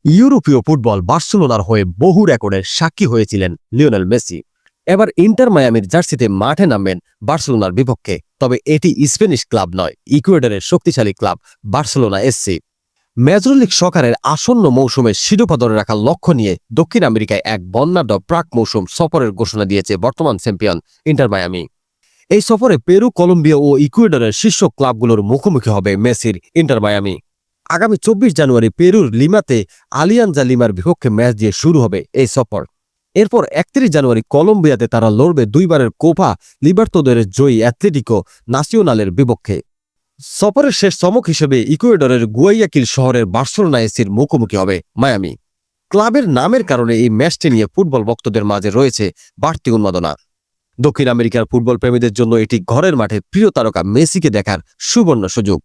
ইউরোপীয় ফুটবল বার্সেলোনার হয়ে বহু রেকর্ডের সাক্ষী হয়েছিলেন লিওনেল মেসি। এবার ইন্টার মায়ামির জার্সিতে মাঠে নামবেন বার্সেলোনার বিপক্ষে। তবে এটি স্প্যানিশ ক্লাব নয়, ইকুয়েডরের শক্তিশালী club Barcelona SC. Major league soccer আসন্ন মৌসুমে শিরোপা ধরে রাখার লক্ষ্য নিয়ে দক্ষিণ আমেরিকায় এক বর্ণাঢ্য প্রাক মৌসুম সফরের ঘোষণা দিয়েছে বর্তমান চ্যাম্পিয়ন ইন্টার মায়ামি। এই সফরে পেরু, কলম্বিয়া ও ইকুয়েডরের শীর্ষ ক্লাবগুলোর মুখোমুখি হবে মেসির ইন্টার মায়ামি। আগামী 24 জানুয়ারি পেরুর লিমাতে আলিয়ানজা লিমার বিপক্ষে ম্যাচ দিয়ে শুরু হবে এই সফর। এরপর 31 জানুয়ারি কলম্বিয়াতে তারা লড়বে দুইবারের কোপা লিবার্তাদোরের জয়ী অ্যাথলেটিকো নাসিওনালের বিপক্ষে। সফরের শেষ চমক হিসেবে ইকুয়েডরের গুয়াইয়াকিল শহরের বার্সেলোনা এসির মুখোমুখি হবে মায়ামি। ক্লাবের নামের কারণে এই ম্যাচটি নিয়ে ফুটবল ভক্তদের মাঝে রয়েছে বাড়তি উন্মাদনা। দক্ষিণ আমেরিকার ফুটবল প্রেমীদের জন্য এটি ঘরের মাঠে প্রিয় তারকা মেসিকে দেখার সুবর্ণ সুযোগ।